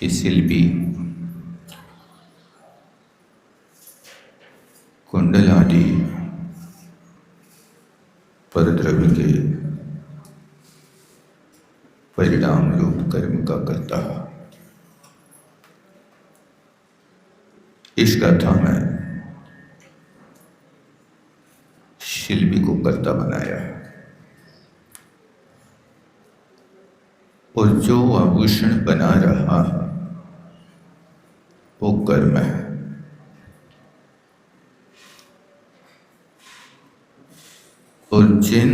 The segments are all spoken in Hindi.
कि शिल्पी कुंडल आदि परद्रव्य के परिणाम रूप कर्म का करता। इस कथा में शिल्पी को कर्ता बनाया और जो आभूषण बना रहा वो कर्म है। और जिन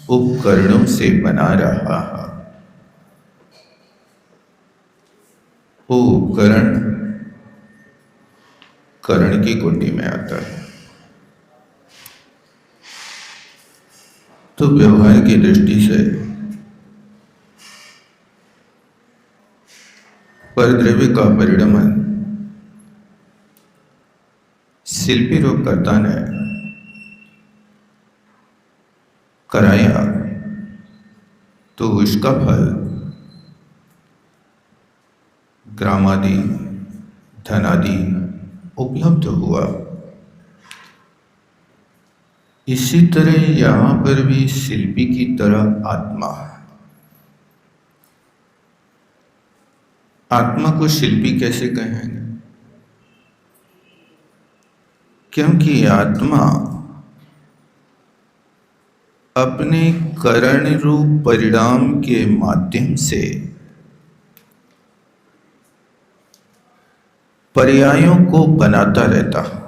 उपकरणों से बना रहा है वो उपकरण करण की कोटि में आता है। तो व्यवहार की दृष्टि से परद्रव्य का परिणमन शिल्पी रूपकर्ता ने कराया तो उसका फल ग्रामादि धनादि उपलब्ध हुआ। इसी तरह यहाँ पर भी शिल्पी की तरह आत्मा है। आत्मा को शिल्पी कैसे कहेंगे? क्योंकि आत्मा अपने करण रूप परिणाम के माध्यम से पर्यायों को बनाता रहता है।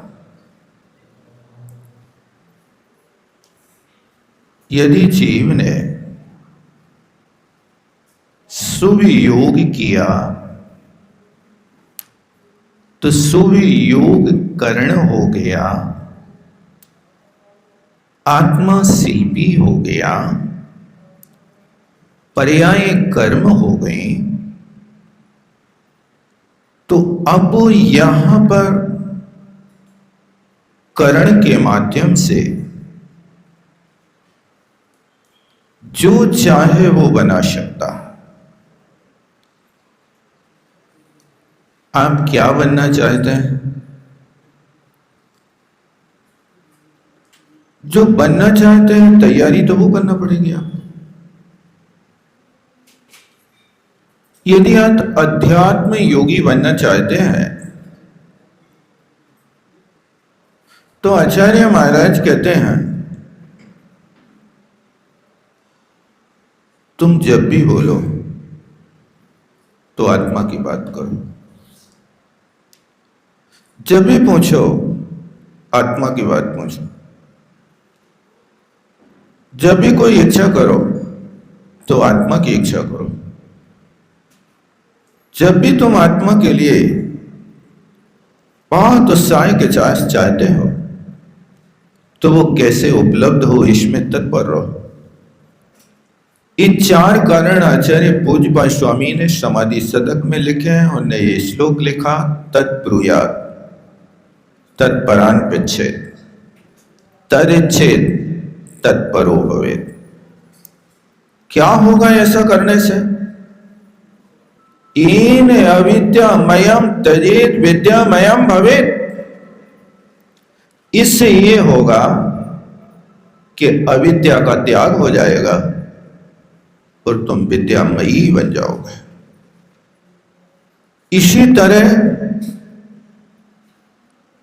यदि जीव ने शुभ योग किया तो शुभ योग करण हो गया, आत्मा शिल्पी हो गया, पर्याय कर्म हो गए। तो अब यहां पर करण के माध्यम से जो चाहे वो बना सकता। आप क्या बनना चाहते हैं? जो बनना चाहते हैं तैयारी तो वो करना पड़ेगी आप। यदि आप अध्यात्म योगी बनना चाहते हैं तो आचार्य महाराज कहते हैं तुम जब भी बोलो तो आत्मा की बात करो, जब भी पूछो आत्मा की बात पूछो, जब भी कोई इच्छा करो तो आत्मा की इच्छा करो। जब भी तुम आत्मा के लिए बहुत उत्साह के साथ चाहते हो तो वो कैसे उपलब्ध हो इसमें तत्पर रहो। इन चार कारण आचार्य पूज्यपाद स्वामी ने समाधि शतक में लिखे हैं। उन्होंने ये श्लोक लिखा, तत्ब्रूयात् तत्परान् पृच्छेत् तदिच्छेत् तत्परो भवेत्। क्या होगा ऐसा करने से? येन अविद्यामयम् त्यजेत् विद्यामयम् भवेत्। इससे ये होगा कि अविद्या का त्याग हो जाएगा और तुम विद्यामयी बन जाओगे। इसी तरह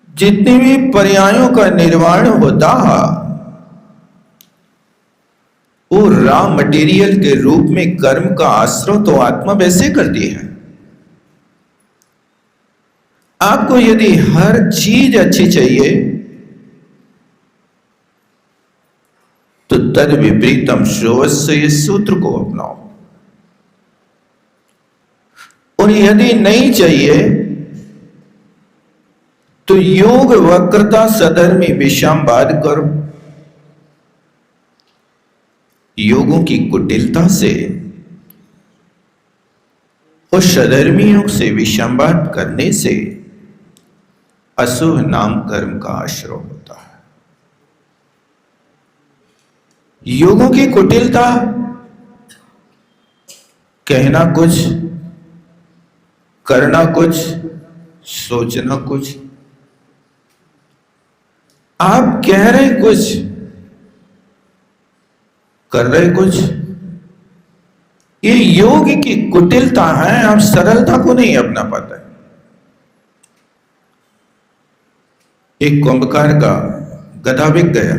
जितने भी पर्यायों का निर्माण होता है वो रॉ मटेरियल के रूप में कर्म का आश्रय तो आत्मा वैसे करती है। आपको यदि हर चीज अच्छी चाहिए तो तद विपरीतम श्रेयस्स इस सूत्र को अपनाओ, और यदि नहीं चाहिए तो योग वक्रता सधर्मी विषमवाद करो। योगों की कुटिलता से और सधर्मियों से विषमवाद करने से अशुभ नाम कर्म का आश्रय होता है। योगों की कुटिलता कहना कुछ करना कुछ, सोचना कुछ। आप कह रहे कुछ, कर रहे कुछ। ये योग की कुटिलता है, आप सरलता को नहीं अपना पाते। एक कुंभकार का गधा बिक गया।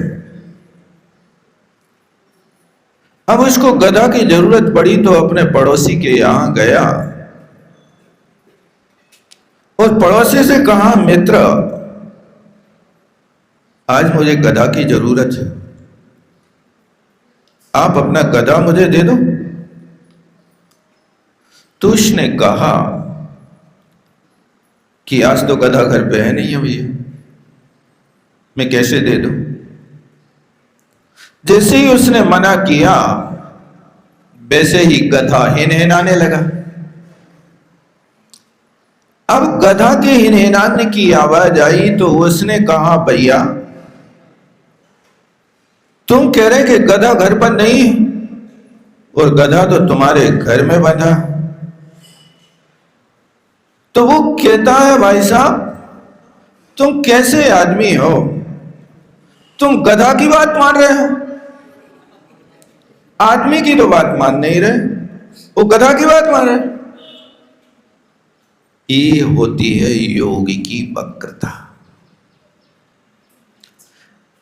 अब उसको गधा की जरूरत पड़ी तो अपने पड़ोसी के यहां गया और पड़ोसी से कहा, मित्र आज मुझे गधा की जरूरत है, आप अपना गधा मुझे दे दो। तो उसने कहा कि आज तो गधा घर पे है नहीं है भैया, मैं कैसे दे दूं। जैसे ही उसने मना किया वैसे ही गधा हिनहिनाने लगा। अब गधा के हिनहिनाने की आवाज आई तो उसने कहा, भैया तुम कह रहे कि गधा घर पर नहीं है और गधा तो तुम्हारे घर में बंधा। तो वो कहता है, भाई साहब तुम कैसे आदमी हो, तुम गधा की बात मान रहे हो, आदमी की तो बात मान नहीं रहे, वो गधा की बात मान रहे। ये होती है योगी की वक्रता।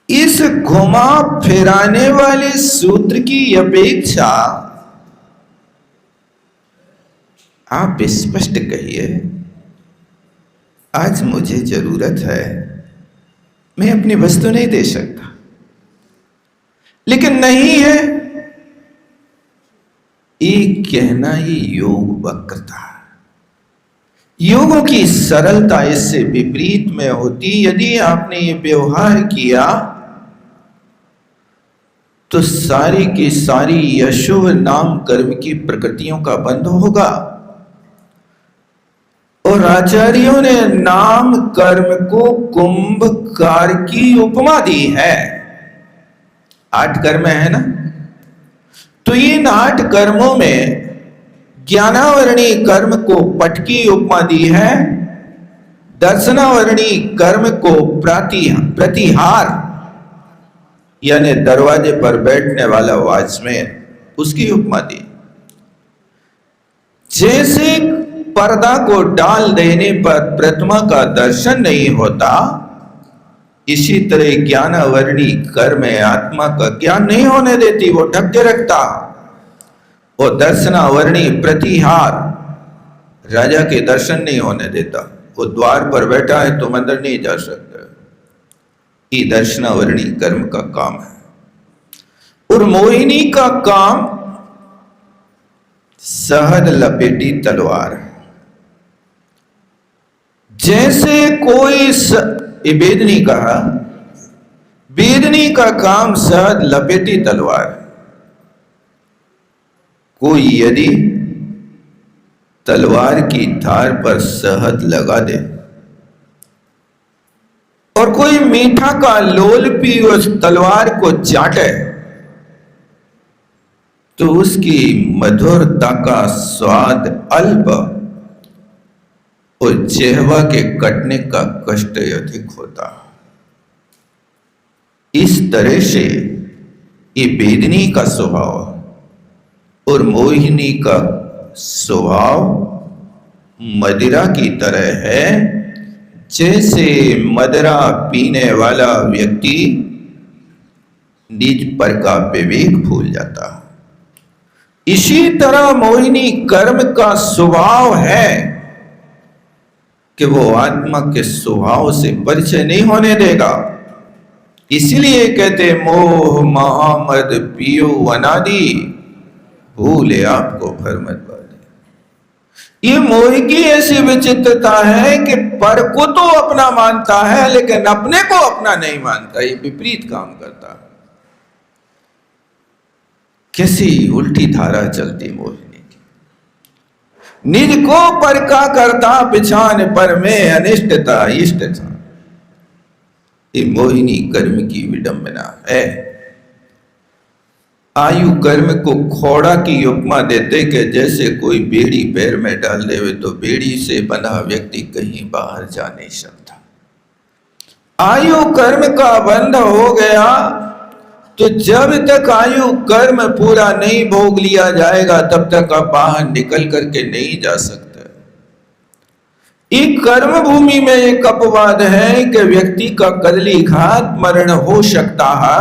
इस घुमा फिराने वाले सूत्र की अपेक्षा आप स्पष्ट कहिए, आज मुझे जरूरत है, मैं अपनी वस्तु नहीं दे सकता, लेकिन नहीं है, ये कहना ही योग वक्रता। योगों की सरलता इससे विपरीत में होती। यदि आपने ये व्यवहार किया तो सारी की सारी अशुभ नाम कर्म की प्रकृतियों का बंध होगा। और आचार्यों ने नाम कर्म को कुंभकार की उपमा दी है। 8 कर्म है ना, तो इन 8 कर्मों में ज्ञानावरणी कर्म को पट की उपमा दी है, दर्शनावरणी कर्म को प्रतिहार यानी दरवाजे पर बैठने वाला वॉचमैन, उसकी उपमा दी। जैसे पर्दा को डाल देने पर प्रतिमा का दर्शन नहीं होता, इसी तरह ज्ञानावरणी कर्म आत्मा का ज्ञान नहीं होने देती, वो ढक के रखता। और दर्शनावरणी प्रतिहार राजा के दर्शन नहीं होने देता, वो द्वार पर बैठा है तुम अंदर नहीं जा सकते। ये दर्शनावरणी कर्म का काम है। और मोहिनी का काम शहद लपेटी तलवार है। जैसे कोई बेदनी कहा, बेदनी का काम शहद लपेटी तलवार है। कोई यदि तलवार की धार पर शहद लगा दे और कोई मीठा का लोल पी उस तलवार को चाटे तो उसकी मधुरता का स्वाद अल्प और जिह्वा के कटने का कष्ट अधिक होता। इस तरह से ये बेदनी का स्वभाव और मोहिनी का स्वभाव मदिरा की तरह है। जैसे मदिरा पीने वाला व्यक्ति निज पर का विवेक भूल जाता, इसी तरह मोहिनी कर्म का स्वभाव है कि वो आत्मा के स्वभाव से परिचय नहीं होने देगा। इसलिए कहते मोह महामद पियो अनादि, भूले आपको भर मत बांधे। ये मोह की ऐसी विचित्रता है कि पर को तो अपना मानता है लेकिन अपने को अपना नहीं मानता। ये विपरीत काम करता है। कैसी उल्टी धारा चलती मोहिनी की। निज को पर का करता, पिछान पर में अनिष्टता इष्ट था। ये मोहिनी कर्म की विडंबना है। आयु कर्म को खोड़ा की उपमा देते कि जैसे कोई बेड़ी पैर में डाल देवे तो बेड़ी से बंधा व्यक्ति कहीं बाहर जा नहीं सकता। आयु कर्म का बंध हो गया तो जब तक आयु कर्म पूरा नहीं भोग लिया जाएगा तब तक आप बाहर निकल करके नहीं जा सकते। एक कर्म भूमि में एक अपवाद है कि व्यक्ति का कदली घात मरण हो सकता है,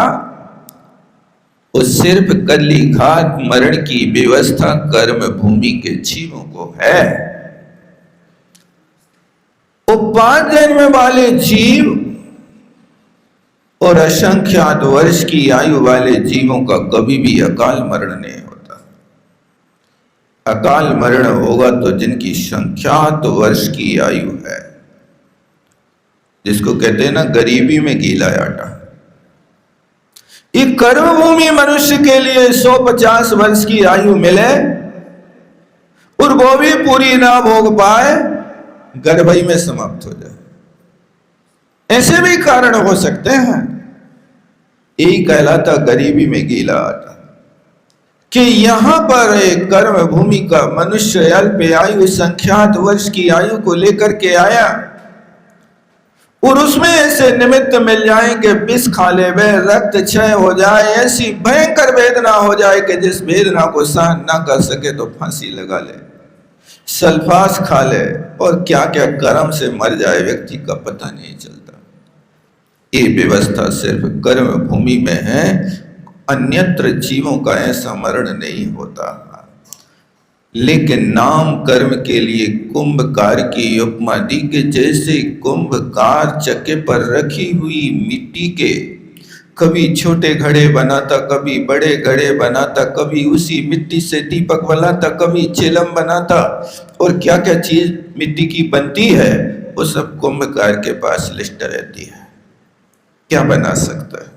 और सिर्फ कदली घात मरण की व्यवस्था कर्म भूमि के जीवों को है। उपाद जन्म वाले जीव और असंख्यात वर्ष की आयु वाले जीवों का कभी भी अकाल मरण नहीं होता। अकाल मरण होगा तो जिनकी संख्यात वर्ष की आयु है, जिसको कहते हैं ना गरीबी में गीला आटा। एक कर्म भूमि मनुष्य के लिए 150 वर्ष की आयु मिले और वो भी पूरी ना भोग पाए, गर्भई में समाप्त हो जाए। ऐसे भी कारण हो सकते हैं। यही कहलाता गरीबी में गीला आटा कि यहां पर एक कर्म भूमि का मनुष्य अल्प आयु संख्यात वर्ष की आयु को लेकर के आया और उसमें ऐसे निमित्त मिल जाए कि विष खा ले वे, रक्त क्षय हो जाए, ऐसी भयंकर वेदना हो जाए कि जिस वेदना को सहन ना कर सके तो फांसी लगा ले, सल्फास खा ले, और क्या क्या कर्म से मर जाए व्यक्ति का पता नहीं चलता। ये व्यवस्था सिर्फ कर्म भूमि में है, अन्यत्र जीवों का ऐसा मरण नहीं होता। लेकिन नाम कर्म के लिए कुंभकार की उपमा दी कि जैसे कुंभकार चक्के पर रखी हुई मिट्टी के कभी छोटे घड़े बनाता, कभी बड़े घड़े बनाता, कभी उसी मिट्टी से दीपक बनाता, कभी चिलम बनाता, और क्या क्या चीज मिट्टी की बनती है वो सब कुंभकार के पास लिस्ट रहती है, क्या बना सकता है।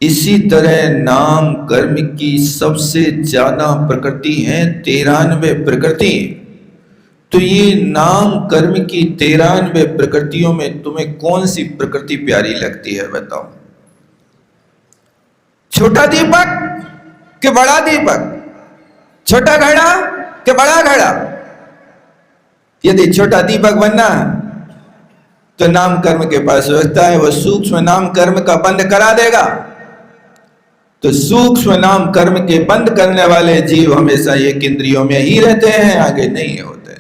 इसी तरह नाम कर्म की सबसे ज्यादा प्रकृति है 93 प्रकृति। तो ये नाम कर्म की 93 प्रकृतियों में तुम्हें कौन सी प्रकृति प्यारी लगती है बताओ? छोटा दीपक कि बड़ा दीपक, छोटा घड़ा कि बड़ा घड़ा? यदि छोटा दीपक बनना है तो नाम कर्म के पास व्यवस्था है, वो सूक्ष्म नाम कर्म का बंद करा देगा। तो सूक्ष्म नाम कर्म के बंद करने वाले जीव हमेशा एक इंद्रियों में ही रहते हैं, आगे नहीं होते।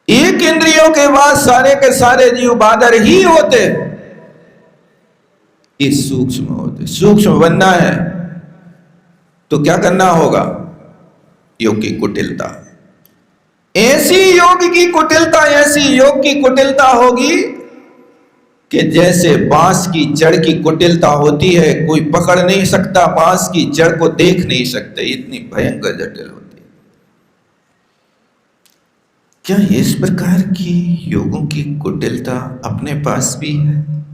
एक इंद्रियों के बाद सारे के सारे जीव बादर ही होते, ये सूक्ष्म होते। सूक्ष्म बनना है तो क्या करना होगा? योग की कुटिलता, ऐसी योग की कुटिलता, ऐसी योग की कुटिलता होगी कि जैसे बांस की जड़ की कुटिलता होती है, कोई पकड़ नहीं सकता, बांस की जड़ को देख नहीं सकते, इतनी भयंकर जटिल होती है। क्या इस प्रकार की योगों की कुटिलता अपने पास भी है?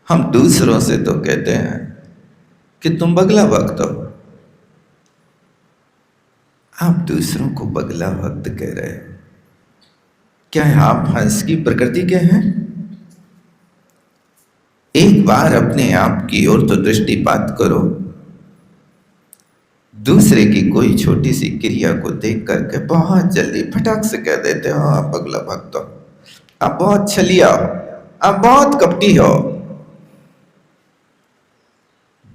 हम दूसरों से तो कहते हैं कि तुम बगला भक्त हो, आप दूसरों को बगला भक्त कह रहे हो। क्या आप हंस की प्रकृति के हैं? एक बार अपने आप की ओर तो दृष्टिपात करो, दूसरे की कोई छोटी सी क्रिया को देख करके बहुत जल्दी फटाक से कह देते हो आप अगला भक्त हो, आप बहुत छलिया हो, आप बहुत कपटी हो।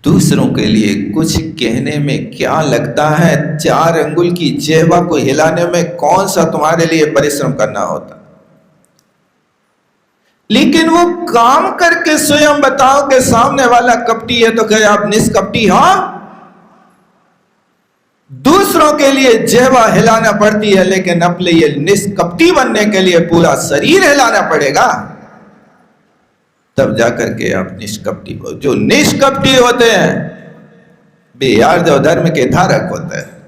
दूसरों के लिए कुछ कहने में क्या लगता है? 4 अंगुल की जिह्वा को हिलाने में कौन सा तुम्हारे लिए परिश्रम करना होता? लेकिन वो काम करके स्वयं बताओ कि सामने वाला कपटी है तो कहे आप निष्कपटी हो। दूसरों के लिए जिह्वा हिलाना पड़ती है, लेकिन अपने लिए निष्कपटी बनने के लिए पूरा शरीर हिलाना पड़ेगा, तब जाकर के आप निष्कपटी हो। जो निष्कपटी होते हैं वे यार जो धर्म के धारक होते हैं,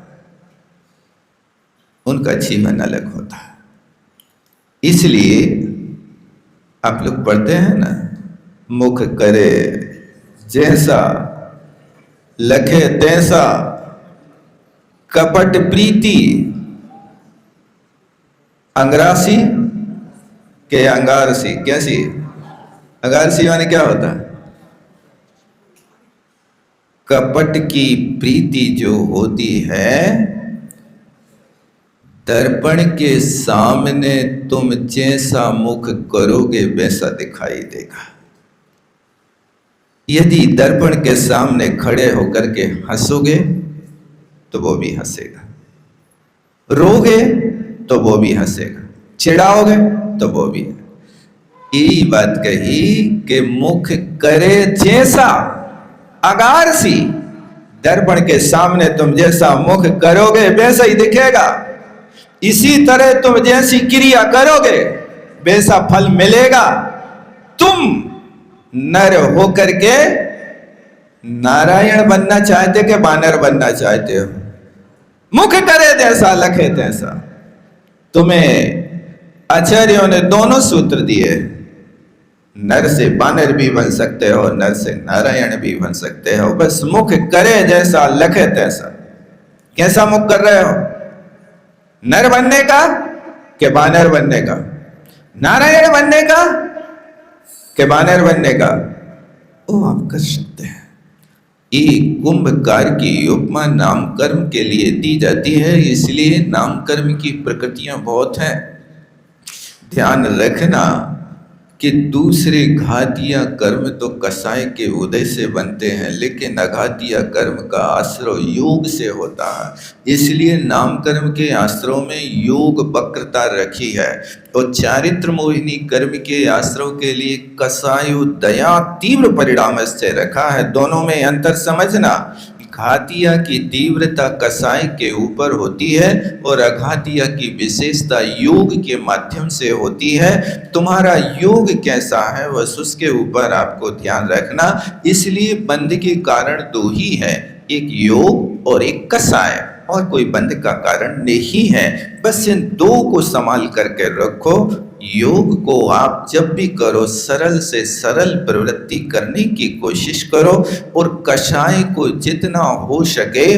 उनका जीवन अलग होता है। इसलिए आप लोग पढ़ते हैं ना, मुख करे जैसा लखे तैसा, कपट प्रीति अंगरासी के अंगारसी। कैसी अंगारसी माने क्या होता है? कपट की प्रीति जो होती है, दर्पण के सामने तुम जैसा मुख करोगे वैसा दिखाई देगा। यदि दर्पण के सामने खड़े होकर के हंसोगे तो वो भी हंसेगा, रोगे तो वो भी हंसेगा, चिढ़ाओगे तो वो भी। यही बात कही कि मुख करे जैसा, अगार सी, दर्पण के सामने तुम जैसा मुख करोगे वैसा ही दिखेगा। इसी तरह तुम जैसी क्रिया करोगे वैसा फल मिलेगा। तुम नर होकर के नारायण बनना चाहते कि बानर बनना चाहते हो? मुख करे जैसा लखे तैसा। तुम्हें आचार्यों ने दोनों सूत्र दिए, नर से बानर भी बन सकते हो, नर से नारायण भी बन सकते हो, बस मुख करे जैसा लखे तैसा। कैसा मुख कर रहे हो? नर बनने का कि बानर बनने का? नारायण बनने का कि बानर बनने का? वो आप कर सकते हैं। एक कुंभकार की उपमा नामकर्म के लिए दी जाती है, इसलिए नामकर्म की प्रकृतियां बहुत हैं। ध्यान रखना कि दूसरे घातिया कर्म तो कसाय के उदय से बनते हैं, लेकिन अघातिया कर्म का आश्रय योग से होता है। इसलिए नामकर्म के आश्रयों में योग वक्रता रखी है, और चारित्र मोहिनी कर्म के आश्रय के लिए कसायु दया तीव्र परिणाम से रखा है। दोनों में अंतर समझना। घातिया की तीव्रता कसाय के ऊपर होती है और अघातिया की विशेषता योग के माध्यम से होती है। तुम्हारा योग कैसा है बस उसके ऊपर आपको ध्यान रखना। इसलिए बंध के कारण दो ही है, एक योग और एक कसाय, और कोई बंध का कारण नहीं है। बस इन दो को संभाल करके रखो। योग को आप जब भी करो सरल से सरल प्रवृत्ति करने की कोशिश करो, और कषाय को जितना हो सके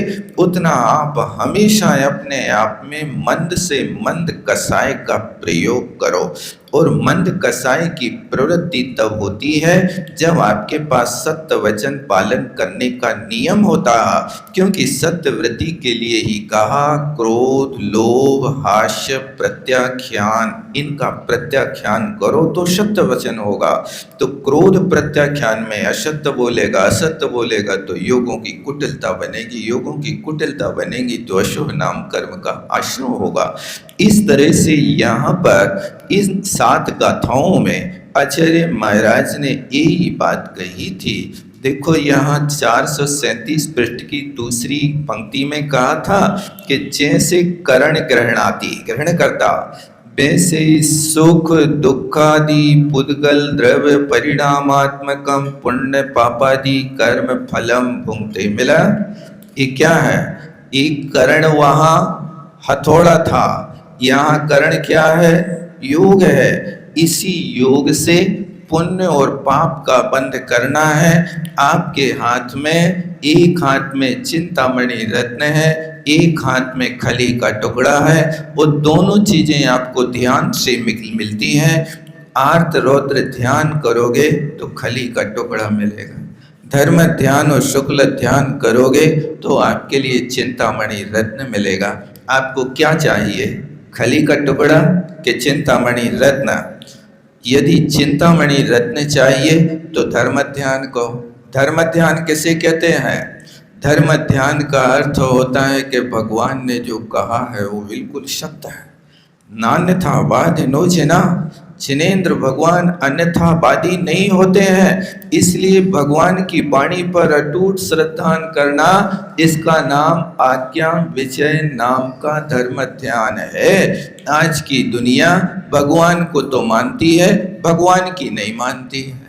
उतना आप हमेशा अपने आप में मंद से मंद कषाय का प्रयोग करो। और मंद कषाय की प्रवृत्ति तब होती है जब आपके पास सत्य वचन पालन करने का नियम होता है, क्योंकि सत्य वृत्ति के लिए ही कहा क्रोध, लोभ, हास्य, प्रत्याख्यान, इनका प्रत्याख्यान करो तो सत्य वचन होगा। तो क्रोध प्रत्याख्यान में असत्य बोलेगा, असत्य बोलेगा तो योगों की कुटिलता बनेगी, योगों की कुटिलता बनेगी तो अशुभ नाम कर्म का आश्रय होगा। इस तरह से यहाँ पर इन 7 गाथाओं में आचार्य महाराज ने यही बात कही थी। देखो यहाँ 437 पृष्ठ की दूसरी पंक्ति में कहा था कि जैसे करण ग्रहण करता, वैसे सुख दुखादि पुद्गल द्रव्य परिणामात्मकम पुण्य पापादि कर्म फलम भुंगते। मिला? ये क्या है? एक करण वहाँ हथौड़ा था, यहाँ करण क्या है? योग है। इसी योग से पुण्य और पाप का बंध करना है। आपके हाथ में, एक हाथ में चिंतामणि रत्न है, एक हाथ में खली का टुकड़ा है, वो दोनों चीजें आपको ध्यान से मिलती हैं। आर्त रौद्र ध्यान करोगे तो खली का टुकड़ा मिलेगा, धर्म ध्यान और शुक्ल ध्यान करोगे तो आपके लिए चिंतामणि रत्न मिलेगा। आपको क्या चाहिए, खली का टुकड़ा कि चिंतामणि रत्न? यदि चिंतामणि रत्न चाहिए तो धर्म ध्यान को। धर्म ध्यान किसे कहते हैं? धर्म ध्यान का अर्थ होता है कि भगवान ने जो कहा है वो बिल्कुल सत्य है। नान्यथा बाधि नो जिना, जिनेंद्र भगवान अन्यथावादी नहीं होते हैं। इसलिए भगवान की वाणी पर अटूट श्रद्धा करना, इसका नाम आज्ञा विजय नाम का धर्म ध्यान है। आज की दुनिया भगवान को तो मानती है, भगवान की नहीं मानती है।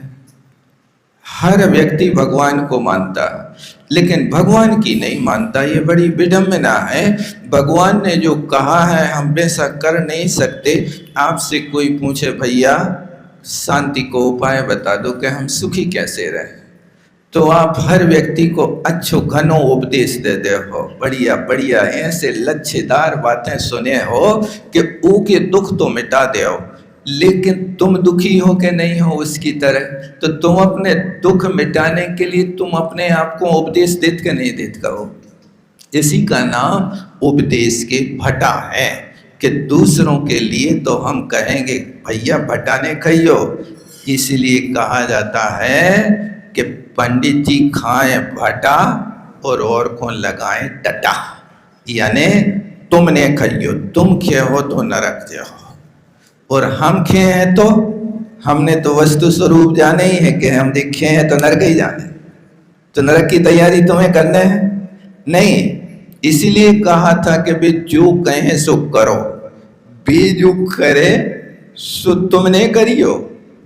हर व्यक्ति भगवान को मानता है लेकिन भगवान की नहीं मानता, ये बड़ी विडंबना है। भगवान ने जो कहा है हम वैसा कर नहीं सकते। आपसे कोई पूछे भैया शांति को उपाय बता दो कि हम सुखी कैसे रहें, तो आप हर व्यक्ति को अच्छो घनो उपदेश दे दे हो, बढ़िया बढ़िया ऐसे लच्छेदार बातें सुने हो कि ऊके दुख तो मिटा दे हो। लेकिन तुम दुखी हो कि नहीं हो उसकी तरह, तो तुम अपने दुख मिटाने के लिए तुम अपने आप को उपदेश देत के नहीं देत कहो। इसी का नाम उपदेश के भटा है कि दूसरों के लिए तो हम कहेंगे भैया भटाने खइयो, इसलिए कहा जाता है कि पंडित जी खाएं भटा और को लगाएं टटा, यानी तुमने खइयो, तुम खे हो तो नरक जाओ, और हम खे हैं तो हमने तो वस्तु स्वरूप जाने ही है कि हम देखे हैं तो नरक ही जाने, तो नरक की तैयारी तुम्हें करने है नहीं। इसीलिए कहा था कि बे जो कहें सो करो, बे जो करे सो तुमने करियो।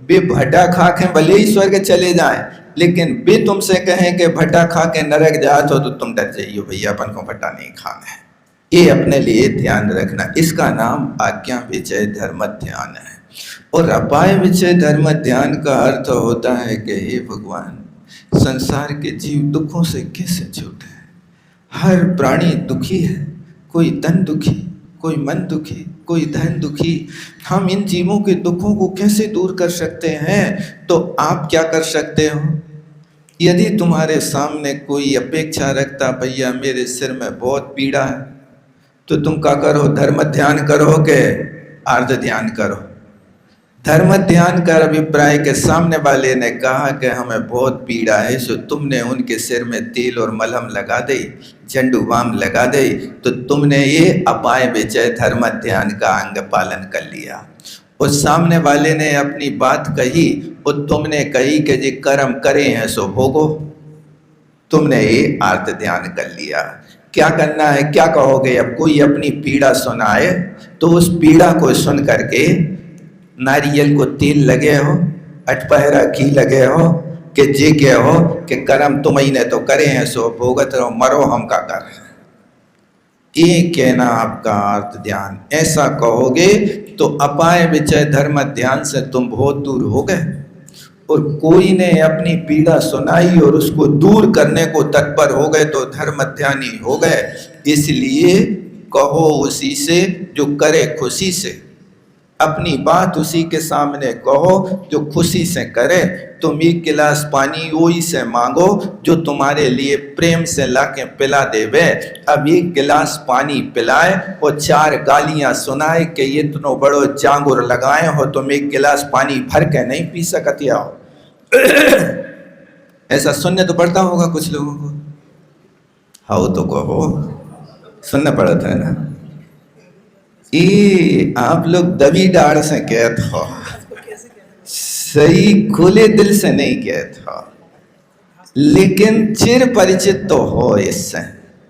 बे भटा खा के भले ही स्वर्ग चले जाए, लेकिन बे तुमसे कहें कि भटा खा के नरक जात हो तो तुम डर जाइयो, भैया अपन को भटा नहीं खाना है। ये अपने लिए ध्यान रखना, इसका नाम आज्ञा विजय धर्म ध्यान है। और अपाय विजय धर्म ध्यान का अर्थ होता है कि हे भगवान, संसार के जीव दुखों से कैसे छूटे। हर प्राणी दुखी है, कोई तन दुखी, कोई मन दुखी, कोई धन दुखी। हम इन जीवों के दुखों को कैसे दूर कर सकते हैं? तो आप क्या कर सकते हो? यदि तुम्हारे सामने कोई अपेक्षा रखता भैया मेरे सिर में बहुत पीड़ा है, तो तुम क्या करो? धर्म ध्यान करो के आर्ध ध्यान करो? धर्म ध्यान का अभिप्राय के सामने वाले ने कहा कि हमें बहुत पीड़ा है, सो तुमने उनके सिर में तेल और मलहम लगा दे, झंडू बाम लगा दे, तो तुमने ये अपाय विजय धर्म ध्यान का अंग पालन कर लिया। उस सामने वाले ने अपनी बात कही और तुमने कही कि जी कर्म करे हैं सो भोगो, तुमने ये आर्त ध्यान कर लिया। क्या करना है, क्या कहोगे? अब कोई अपनी पीड़ा सुनाए तो उस पीड़ा को सुन करके नारियल को तेल लगे हो, अटपहरा घी लगे हो कि जे के हो कि कर्म तुम ही ने तो करे हैं सो भोगत रहो, मरो हम का कर। ये कहना आपका अर्थ ध्यान। ऐसा कहोगे तो अपाय विजय धर्म ध्यान से तुम बहुत दूर हो गए। और कोई ने अपनी पीड़ा सुनाई और उसको दूर करने को तत्पर हो गए तो धर्म ध्यानी हो गए। इसलिए कहो उसी से जो करे खुशी से, अपनी बात उसी के सामने कहो जो खुशी से करे। तुम एक गिलास पानी वही से मांगो जो तुम्हारे लिए प्रेम से लाके पिला देवे। अब एक गिलास पानी पिलाए और चार गालियां सुनाए कि ये इतनो बड़ो जांगुर लगाए हो, तुम एक गिलास पानी भर के नहीं पी सकती हो। ऐसा सुनने तो पड़ता होगा कुछ लोगों को, हाउ तो कहो, सुनना पड़ता है ना। ये आप लोग दबी डाड़ से कहते हो, सही खुले दिल से नहीं कहते हो, लेकिन चिर परिचित तो हो इससे,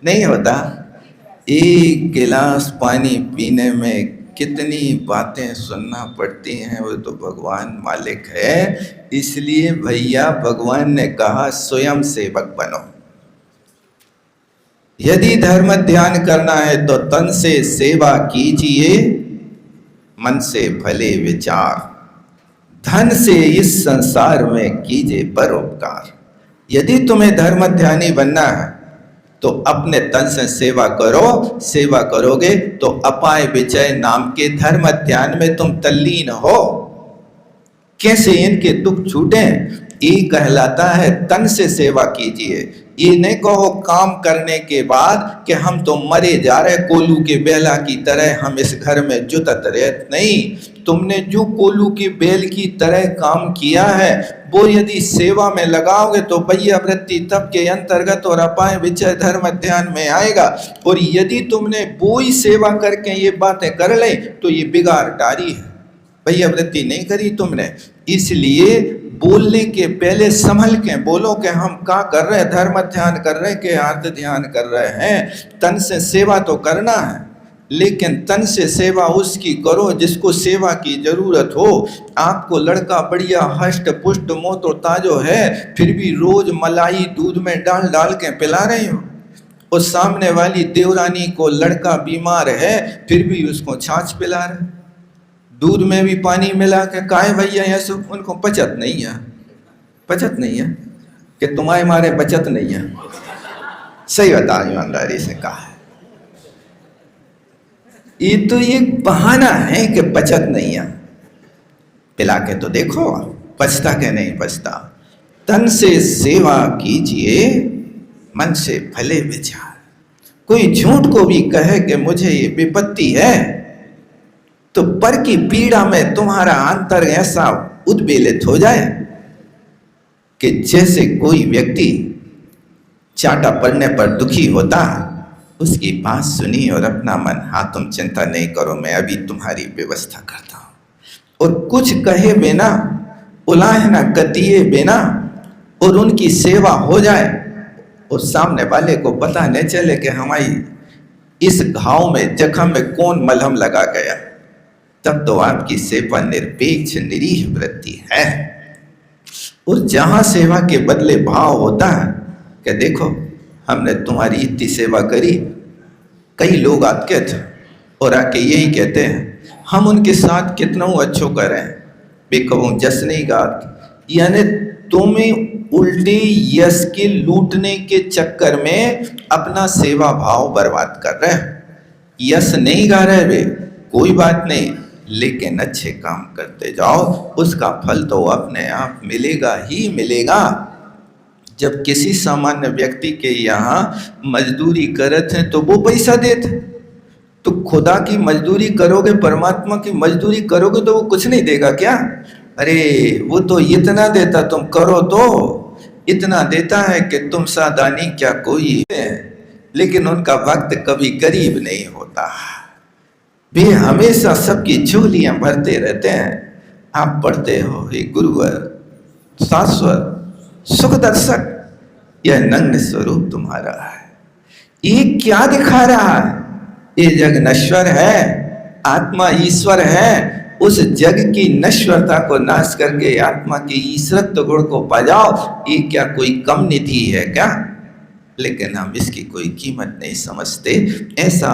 नहीं होता? एक गिलास पानी पीने में कितनी बातें सुनना पड़ती हैं, वो तो भगवान मालिक है। इसलिए भैया भगवान ने कहा स्वयं सेवक बनो। यदि धर्म ध्यान करना है तो तन से सेवा कीजिए, मन से भले विचार, धन से इस संसार में कीजिए परोपकार। यदि तुम्हें धर्म ध्यानी बनना है तो अपने तन से सेवा करो। सेवा करोगे तो अपाय विजय नाम के धर्म ध्यान में तुम तल्लीन हो। कैसे इनके दुख छूटे? ये कहलाता है तन से सेवा कीजिए। ये नहीं कहो काम करने के बाद कि हम तो मरे जा रहे कोल्लू के बेला की तरह हम इस घर में जुटत रहे। नहीं, तुमने जो कोल्लू के बेल की तरह काम किया है वो यदि सेवा में लगाओगे तो भैया वृत्ति तप के अंतर्गत और अपाय विजय धर्म ध्यान में आएगा। और यदि तुमने वो ही सेवा करके ये बातें कर ले तो ये बिगाड़ डारी है, भैया वृत्ति नहीं करी तुमने। इसलिए बोलने के पहले संभल के बोलो कि हम क्या कर रहे हैं, धर्म ध्यान कर रहे हैं कि आर्त ध्यान कर रहे हैं। तन से सेवा तो करना है, लेकिन तन से सेवा उसकी करो जिसको सेवा की जरूरत हो। आपको लड़का बढ़िया हष्ट पुष्ट मोटो ताजो है, फिर भी रोज मलाई दूध में डाल डाल के पिला रहे हो। और सामने वाली देवरानी को लड़का बीमार है, फिर भी उसको छाछ पिला रहे, दूध में भी पानी मिला के। काहे भैया ऐसे? उनको बचत नहीं है, बचत नहीं है कि तुम्हारे मारे बचत नहीं है। सही बता, ईमानदारी से कहा है। ये तो ये बहाना है कि बचत नहीं है। पिला के तो देखो पछता के नहीं पछता। तन से सेवा कीजिए, मन से भले विचार। कोई झूठ को भी कहे कि मुझे ये विपत्ति है, तो पर की पीड़ा में तुम्हारा अंतर ऐसा उद्वेलित हो जाए कि जैसे कोई व्यक्ति चाटा पड़ने पर दुखी होता, उसकी बात सुनी और अपना मन, हाँ तुम चिंता नहीं करो, मैं अभी तुम्हारी व्यवस्था करता हूं। और कुछ कहे बिना, उलाहना कतिए बिना और उनकी सेवा हो जाए, और सामने वाले को पता नहीं चले कि हमारी इस घाव में, जख्म में कौन मलहम लगा गया, तब तो आपकी सेवा निरपेक्ष निरीह वृत्ति है। और जहां सेवा के बदले भाव होता है कि देखो हमने तुम्हारी इतनी सेवा करी, कई लोग आते थे और आके यही कहते हैं हम उनके साथ कितना अच्छो करें, बेकबू जस नहीं गात, यानी तुम्हें उल्टे यश के लूटने के चक्कर में अपना सेवा भाव बर्बाद कर रहे हैं। यश नहीं गा रहे वे, कोई बात नहीं, लेकिन अच्छे काम करते जाओ, उसका फल तो अपने आप मिलेगा ही मिलेगा। जब किसी सामान्य व्यक्ति के यहाँ मजदूरी करते हैं तो वो पैसा देते, तो खुदा की मजदूरी करोगे, परमात्मा की मजदूरी करोगे तो वो कुछ नहीं देगा क्या? अरे वो तो इतना देता, तुम करो तो इतना देता है कि तुम सादानी क्या कोई है, लेकिन उनका वक्त कभी करीब नहीं होता। वे हमेशा सबकी झोलियां भरते रहते हैं। आप पढ़ते हो हे गुरुवर, शाश्वत सुख दर्शक, यह नग्न स्वरूप तुम्हारा है। ये क्या दिखा रहा है? ये जग नश्वर है, आत्मा ईश्वर है। उस जग की नश्वरता को नाश करके आत्मा के ईश्वरत्व गुण को पा जाओ, ये क्या कोई कम निधि है क्या? लेकिन हम इसकी कोई कीमत नहीं समझते। ऐसा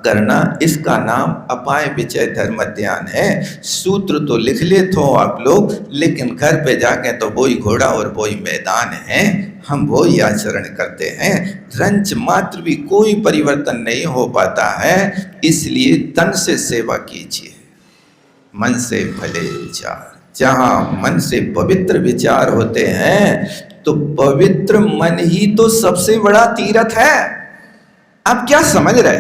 करना, इसका नाम अपाय विजय धर्म ध्यान है। सूत्र तो लिख लेते हो आप लोग, लेकिन घर पे जाके तो वही घोड़ा और वही मैदान है, हम वही आचरण करते हैं। रंच मात्र भी कोई परिवर्तन नहीं हो पाता है। इसलिए तन से सेवा कीजिए, मन से भले विचार। जहां मन से पवित्र विचार होते हैं तो पवित्र मन ही तो सबसे बड़ा तीर्थ है। आप क्या समझ रहे?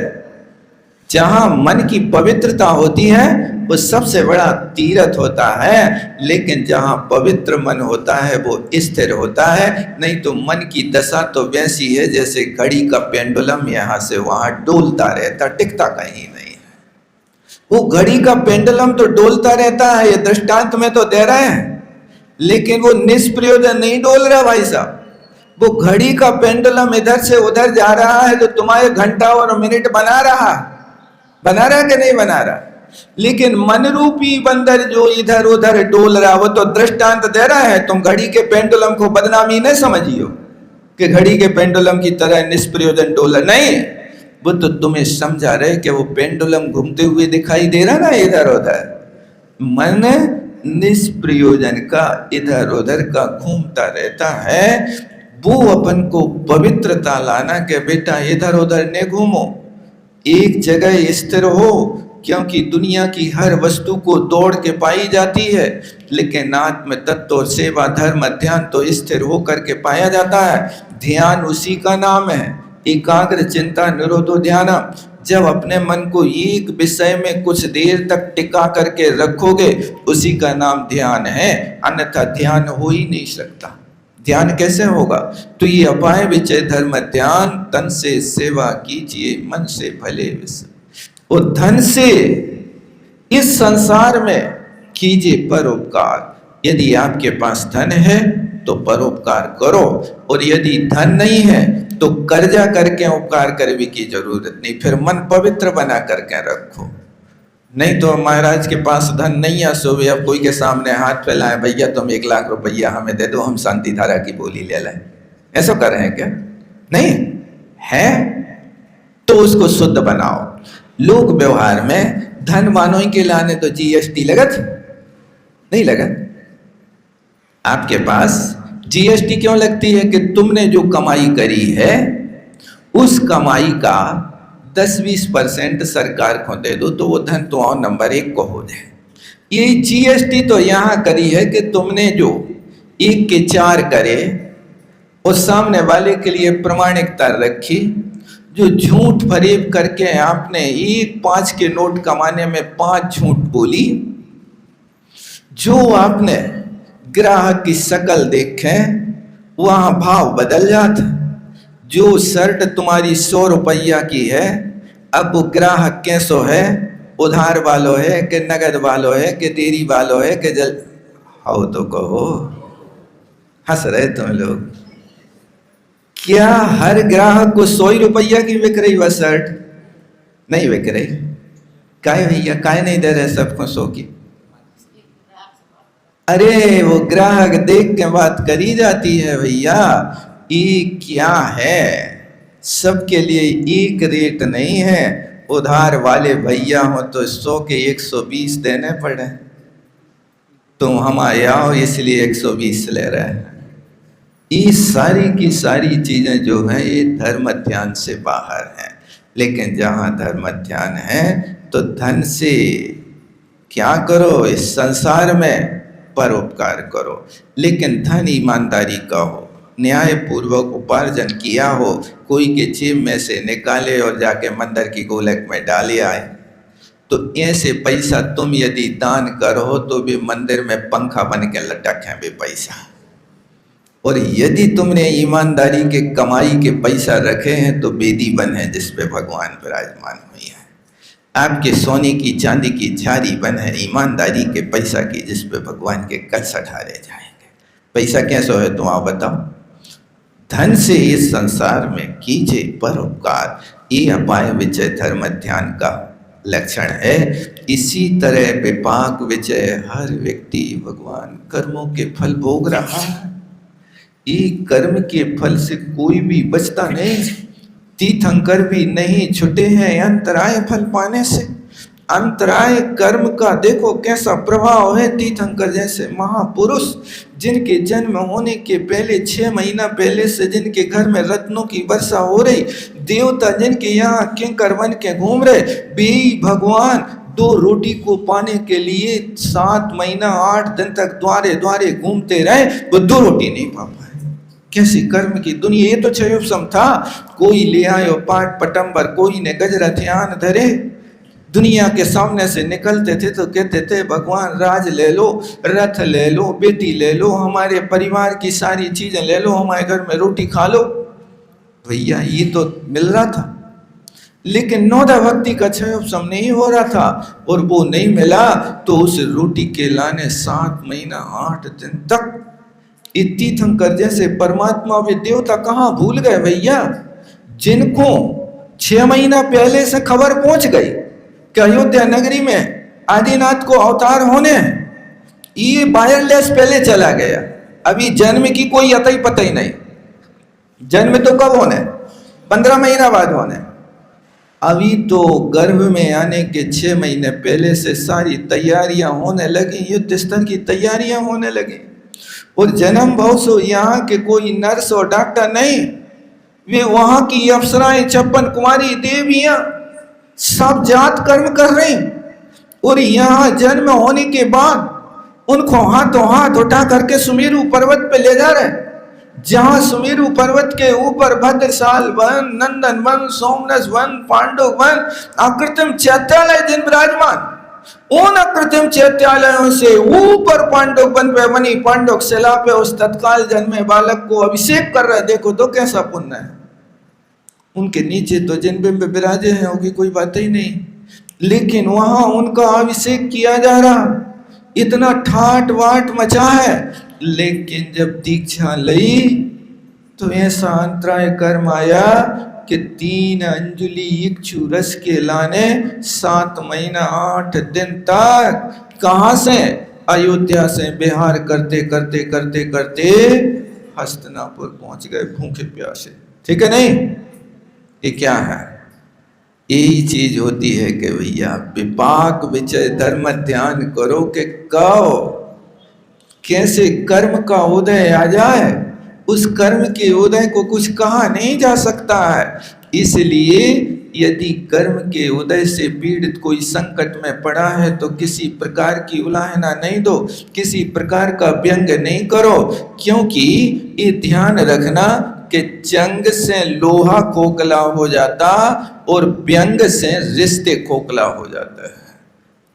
जहां मन की पवित्रता होती है वो सबसे बड़ा तीर्थ होता है। लेकिन जहां पवित्र मन होता है वो स्थिर होता है। नहीं तो मन की दशा तो वैसी है जैसे घड़ी का पेंडुलम यहाँ से वहां डोलता रहता, टिकता कहीं नहीं है। वो घड़ी का पेंडुलम तो डोलता रहता है, ये दृष्टांत में तो दे रहे हैं, लेकिन वो निष्प्रयोजन नहीं डोल रहा भाई साहब। वो घड़ी का पेंडुलम इधर से उधर जा रहा है तो तुम्हारे घंटा और मिनट बना रहा कि नहीं बना रहा? लेकिन मन रूपी बंदर जो इधर उधर डोल रहा, वो तो दृष्टांत दे रहा है। तुम घड़ी के पेंडुलम को बदनामी नहीं समझियो कि घड़ी के पेंडुलम की तरह निष्प्रयोजन डोल नहीं। वो तो तुम्हें समझा रहे कि वो पेंडुलम घूमते हुए दिखाई दे रहा ना इधर उधर। मन निष्प्रयोजन का इधर उधर का घूमता रहता है। वो अपन को पवित्रता लाना के बेटा इधर उधर न घूमो, एक जगह स्थिर हो, क्योंकि दुनिया की हर वस्तु को दौड़ के पाई जाती है, लेकिन आत्म तत्व और सेवा धर्म ध्यान तो स्थिर होकर के पाया जाता है। ध्यान उसी का नाम है, एकाग्र चिंता निरोधो ध्यान। जब अपने मन को एक विषय में कुछ देर तक टिका करके रखोगे, उसी का नाम ध्यान है, अन्यथा ध्यान हो ही नहीं सकता। ध्यान कैसे होगा? तो ये अपाय विजय धर्म ध्यान, तन से सेवा कीजिए, मन से भले विषय, और धन से इस संसार में कीजिए परोपकार। यदि आपके पास धन है तो परोपकार करो, और यदि धन नहीं है तो कर्जा करके उपकार करने की जरूरत नहीं, फिर मन पवित्र बना करके रखो। नहीं तो महाराज के पास धन नहीं है, सो वे अब कोई के सामने हाथ फैलाएं, भैया तुम 1 लाख रुपया हमें दे दो, हम शांति धारा की बोली ले लें। ऐसा कर रहे हैं क्या? नहीं है तो उसको शुद्ध बनाओ। लोक व्यवहार में धन मानोई के लाने तो जीएसटी लगत नहीं लगत। आपके पास जीएसटी क्यों लगती है? कि तुमने जो कमाई करी है उस कमाई का 10-20% सरकार को दे दो, तो वो धन तो और नंबर 1 को हो जाए। ये जीएसटी तो यहाँ करी है कि तुमने जो 1 के 4 करे उस सामने वाले के लिए प्रमाणिकता रखी। जो झूठ फरेब करके आपने 1 5 के नोट कमाने में 5 झूठ बोली, जो आपने ग्राहक की शक्ल देखे वहां भाव बदल जाता। जो शर्ट तुम्हारी 100 रुपया की है, अब वो ग्राहक कैसो है, उधार वालों है कि नगद वालों है कि देरी वालों है कि जल हो तो कहो। हंस रहे तुम लोग। क्या हर ग्राहक को 100 रुपया की बिक रही वह शर्ट? नहीं बिक रही। काहे भैया, काहे नहीं दे रहे सबको 100 की? अरे वो ग्राहक देख के बात करी जाती है भैया। ये क्या है, सबके लिए एक रेट नहीं है। उधार वाले भैया हो तो 100 के 120 देने पड़े, तुम हमारे आओ इसलिए 120 ले रहे हैं। ये सारी की सारी चीजें जो हैं ये धर्म ध्यान से बाहर हैं। लेकिन जहाँ धर्म ध्यान है तो धन से क्या करो, इस संसार में परोपकार करो। लेकिन धन ईमानदारी का हो, न्याय पूर्वक उपार्जन किया हो, कोई के जेब में से निकाले और जाके मंदिर की गोलक में डाले आए। तो ऐसे पैसा तुम यदि दान करो तो भी मंदिर में पंखा बन के लटक है भी पैसा। और यदि तुमने ईमानदारी के कमाई के पैसा रखे हैं तो बेदी बन है जिस पे भगवान विराजमान हुई है। आपके सोने की चांदी की झारी बन है ईमानदारी के पैसा की जिस पे भगवान के कलश ढाले जाएंगे। पैसा कैसा है तुम आप बताओ। धन से इस संसार में कीजिए परोपकार, ये अपाय विजय धर्म ध्यान का लक्षण है। इसी तरह विपाक विजय हर व्यक्ति भगवान कर्मों के फल भोग रहा है। ये कर्म के फल से कोई भी बचता नहीं। तीर्थंकर भी नहीं छुटे हैं अंतराय फल पाने से। अंतराय कर्म का देखो कैसा प्रभाव है। तीर्थंकर जैसे महापुरुष जिनके जन्म होने के पहले 6 महीना पहले से जिनके घर में रत्नों की वर्षा हो रही, देवता जिनके यहाँ किंकर बन के घूम रहे, बे भगवान 2 रोटी को पाने के लिए 7 महीना 8 दिन तक द्वारे द्वारे घूमते रहे, वो 2 रोटी नहीं पा पाए। कैसी कर्म की दुनिया। ये तो क्षयोपम था, कोई ले आयो पाट पटंबर, कोई ने गजरा ध्यान धरे। दुनिया के सामने से निकलते थे तो कहते थे भगवान राज ले लो, रथ ले लो, बेटी ले लो, हमारे परिवार की सारी चीजें ले लो, हमारे घर में रोटी खा लो। भैया ये तो मिल रहा था, लेकिन नौदा भक्ति का क्षयोपम नहीं हो रहा था। और वो नहीं मिला तो उस रोटी के लाने 7 महीना 8 दिन तक तीर्थंकर जैसे परमात्मा वे देवता कहाँ भूल गए भैया। जिनको 6 महीना पहले से खबर पहुंच गई कि अयोध्या नगरी में आदिनाथ को अवतार होने, ये वायरलेस पहले चला गया। अभी जन्म की कोई अतई पता ही नहीं। जन्म तो कब होने, 15 महीना बाद होने। अभी तो गर्भ में आने के 6 महीने पहले से सारी तैयारियां होने लगी, युद्ध स्तर की तैयारियां होने लगी। और जन्म भाव से यहाँ के कोई नर्स और डॉक्टर नहीं, वे वहां की अप्सराएं 56 कुमारी देवियां सब जात कर्म कर रही। और यहाँ जन्म होने के बाद उनको हाथों हाथ उठा करके सुमेरु पर्वत पे ले जा रहे, जहां सुमेरु पर्वत के ऊपर भद्रशाल वन, नंदन वन, सोमरस वन, पांडव वन, अकृत्रिम चैत्यालय जिन विराजमान। उन अकृत्रिम चैत्यालयों से ऊपर पांडव वन पे बनी पांडव शिला पे उस तत्काल जन्मे बालक को अभिषेक कर रहे। देखो तो कैसा पुण्य है। उनके नीचे तो जिन बिंब विराजे हैं उनकी कोई बात ही नहीं, लेकिन वहां उनका अभिषेक किया जा रहा। इतना ठाट वाट मचा है। लेकिन जब दीक्षा लई तो ऐसा अंतराय कर्म आया कि 3 अंजुलि इक्षु रस के लाने 7 महीना 8 दिन तक कहां से, अयोध्या से बिहार करते करते करते करते हस्तिनापुर पहुंच गए भूखे प्यासे। ठीक है नहीं? ये क्या है? यही चीज होती है कि भैया विपाक विजय धर्म ध्यान करो कि कब कैसे कर्म का उदय आ जाए। उस कर्म के उदय को कुछ कहा नहीं जा सकता है। इसलिए यदि कर्म के उदय से पीड़ित कोई संकट में पड़ा है तो किसी प्रकार की उलाहना नहीं दो, किसी प्रकार का व्यंग नहीं करो, क्योंकि ये ध्यान रखना कि जंग से लोहा खोखला हो जाता और व्यंग से रिश्ते खोखला हो जाता है।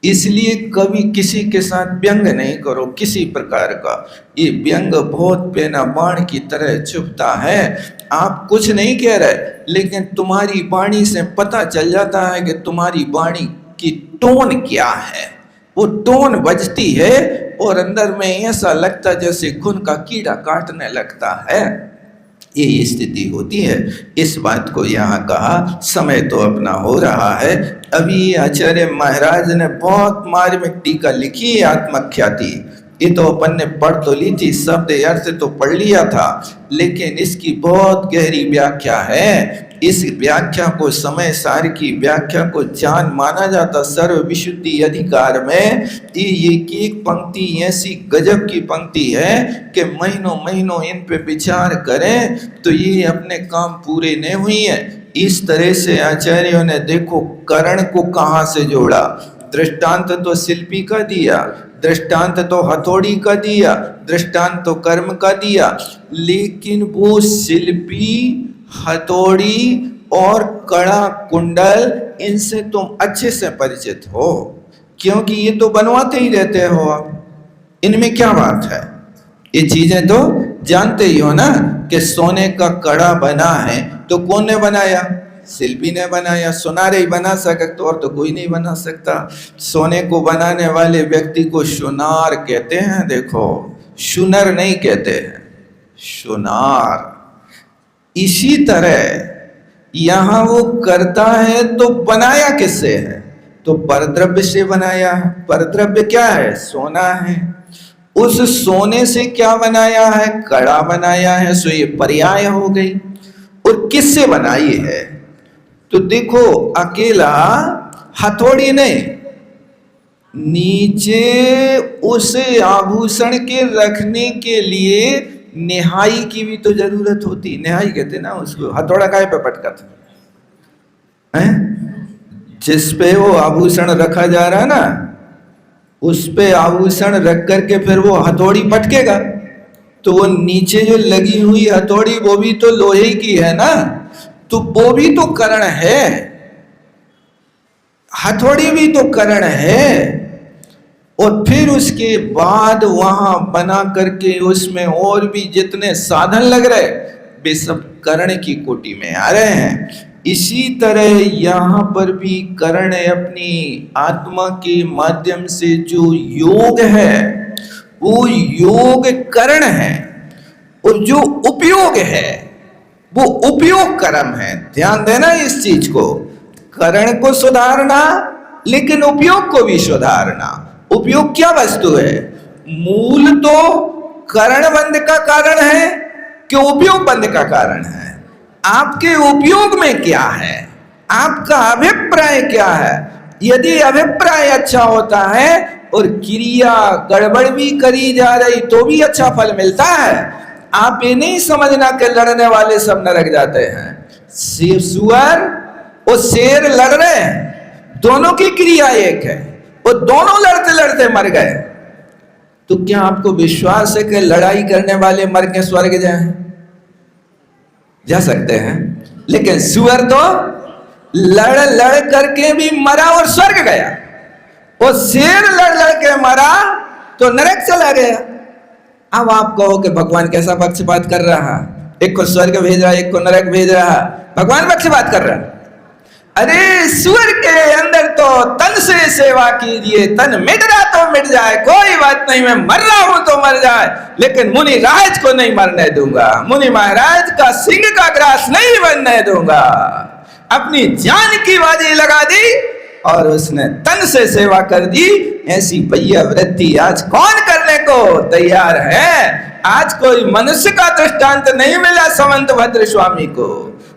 इसलिए कभी किसी के साथ व्यंग नहीं करो किसी प्रकार का। ये व्यंग बहुत पेना बाण की तरह चुभता है। आप कुछ नहीं कह रहे, लेकिन तुम्हारी वाणी से पता चल जाता है कि तुम्हारी वाणी की टोन क्या है। वो टोन बजती है और अंदर में ऐसा लगता जैसे खून का कीड़ा काटने लगता है। ये स्थिति होती है। इस बात को यहाँ कहा। समय तो अपना हो रहा है। अभी आचार्य महाराज ने बहुत मार्मिक टीका लिखी है आत्मख्याति। ये तो अपन ने पढ़ तो ली थी, शब्द अर्थ तो पढ़ लिया था, लेकिन इसकी बहुत गहरी व्याख्या है। इस व्याख्या को, समय सार की व्याख्या को जान माना जाता सर्व विशुद्धि अधिकार में। ये एक पंक्ति ऐसी गजब की पंक्ति है कि महीनों महीनों इन पे विचार करें तो ये अपने काम पूरे नहीं हुई है। इस तरह से आचार्यों ने देखो करण को कहाँ से जोड़ा। दृष्टांत तो शिल्पी का दिया, दृष्टांत तो हथौड़ी का दिया, दृष्टांत तो कर्म का दिया, लेकिन वो शिल्पी, हथौड़ी और कड़ा कुंडल, इनसे तुम अच्छे से परिचित हो, क्योंकि ये तो बनवाते ही रहते हो आप। इनमें क्या बात है? ये चीजें तो जानते ही हो ना कि सोने का कड़ा बना है तो कौन ने बनाया? शिल्पी ने बनाया। सुनार ही बना सकता और तो कोई नहीं बना सकता। सोने को बनाने वाले व्यक्ति को सुनार कहते हैं। देखो, सुनर नहीं कहते हैं, सुनार। इसी तरह यहां वो करता है तो बनाया किससे है? तो परद्रव्य से बनाया है। परद्रव्य क्या है? सोना है। उस सोने से क्या बनाया है? कड़ा बनाया है। सो ये पर्याय हो गई। और किससे बनाई है? तो देखो, अकेला हथौड़ी नहीं, नीचे उस आभूषण के रखने के लिए निहाई की भी तो जरूरत होती। निहाई कहते ना उसको। हथौड़ा काहे पे पटका था? जिस पे वो आभूषण रखा जा रहा है ना, उस पे आभूषण रख करके फिर वो हथौड़ी पटकेगा, तो वो नीचे जो लगी हुई हथौड़ी वो भी तो लोहे की है ना, तो वो भी तो करण है, हथौड़ी भी तो करण है। और फिर उसके बाद वहां बना करके उसमें और भी जितने साधन लग रहे वे सब करण की कोटि में आ रहे हैं। इसी तरह यहाँ पर भी करण अपनी आत्मा के माध्यम से जो योग है वो योग करण है, और जो उपयोग है वो उपयोग कर्म है। ध्यान देना इस चीज को। करण को सुधारना, लेकिन उपयोग को भी सुधारना। उपयोग क्या वस्तु है? मूल तो करण बंध का कारण है कि उपयोग बंध का कारण है? आपके उपयोग में क्या है? आपका अभिप्राय क्या है? यदि अभिप्राय अच्छा होता है और क्रिया गड़बड़ भी करी जा रही तो भी अच्छा फल मिलता है। आप ये नहीं समझना कि लड़ने वाले सब नरक जाते हैं। सुअर और शेर लड़ रहे हैं, दोनों की क्रिया एक है, और दोनों लड़ते लड़ते मर गए। तो क्या आपको विश्वास है कि लड़ाई करने वाले मर के स्वर्ग जाएं? जा सकते हैं, लेकिन सुअर तो लड़ लड़ करके भी मरा और स्वर्ग गया, और शेर लड़ लड़ के मरा तो नरक चला गया। अब आप कहो कि भगवान कैसा पक्षपात कर रहा है? एक को स्वर्ग भेज रहा है, एक को नरक भेज रहा है, भगवान पक्षपात कर रहा है? अरे सुअर के अंदर तो तन से सेवा कीजिए, तन मिट रहा तो मिट जाए, कोई बात नहीं, मैं मर रहा हूं तो मर जाए, लेकिन मुनि राज को नहीं मरने दूंगा, मुनि महाराज का सिंह का ग्रास नहीं बनने दूंगा। अपनी जान की बाजी लगा दी और उसने तन से सेवा कर दी। ऐसी भैया वृत्ति आज कौन करने को तैयार है? आज कोई मनुष्य का दृष्टांत नहीं मिला समंत भद्र स्वामी को।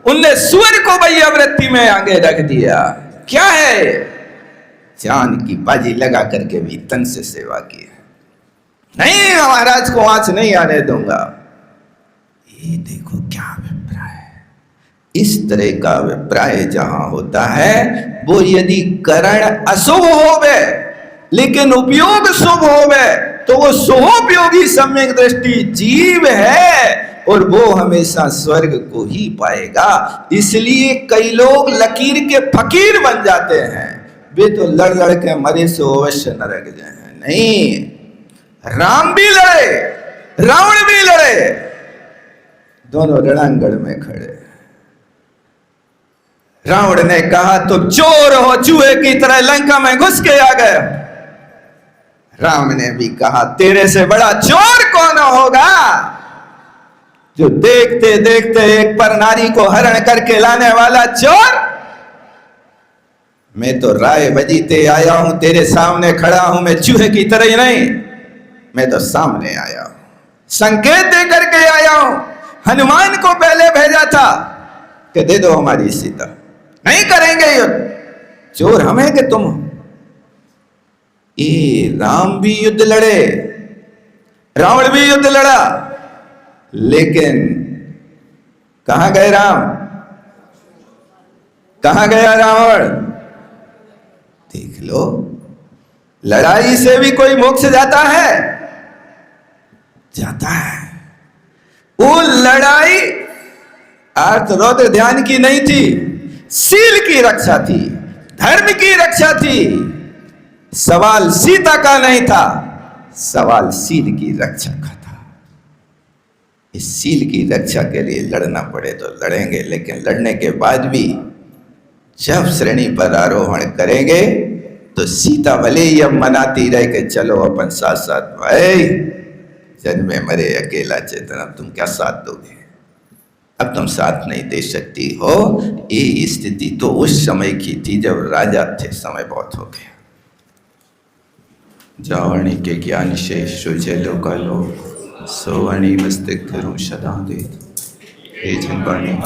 उनने सुअर को भैया वृत्ति में आगे रख दिया। क्या है? जान की बाजी लगा करके भी तन से सेवा की है। नहीं, महाराज को आंच नहीं आने दूंगा। ये देखो क्या अभिप्राय है। इस तरह का अभिप्राय जहां होता है, वो यदि करण अशुभ होवे लेकिन उपयोग शुभ होवे तो वो शुभोपयोगी सम्यक दृष्टि जीव है और वो हमेशा स्वर्ग को ही पाएगा। इसलिए कई लोग लकीर के फकीर बन जाते हैं, वे तो लड़ लड़ के मरे से अवश्य नरक जाए। नहीं, राम भी लड़े, रावण भी लड़े, दोनों रणांगण में खड़े। रावण ने कहा तुम चोर हो, चूहे की तरह लंका में घुस के आ गए। राम ने भी कहा तेरे से बड़ा चोर कौन होगा, जो देखते देखते एक पर नारी को हरण करके लाने वाला चोर। मैं तो राय बजीते आया हूं, तेरे सामने खड़ा हूं, मैं चूहे की तरह ही नहीं, मैं तो सामने आया हूं, संकेत दे करके आया हूं। हनुमान को पहले भेजा था कि दे दो हमारी सीता, नहीं करेंगे युद्ध, चोर हमें कि तुम। ये राम भी युद्ध लड़े, रावण भी युद्ध लड़ा, लेकिन कहां गए राम, कहां गया रावण? देख लो, लड़ाई से भी कोई मोक्ष जाता है, जाता है। वो लड़ाई अर्थ रौद्र ध्यान की नहीं थी, शील की रक्षा थी, धर्म की रक्षा थी। सवाल सीता का नहीं था, सवाल शील की रक्षा का था। इस शील की रक्षा के लिए लड़ना पड़े तो लड़ेंगे, लेकिन लड़ने के बाद भी जब श्रेणी पर आरोहण करेंगे तो सीता भले ही अब मनाती रहे कि चलो अपन साथ साथ, भाई जन्मे मरे अकेला चेतन, अब तुम क्या साथ दोगे, अब तुम साथ नहीं दे सकती हो। ये स्थिति तो उस समय की थी जब राजा थे, समय बहुत हो गया। जावणी के ज्ञान से सुझे लोका लो, सोवणी मस्तक धरू सदा दे। हे जनवाणी।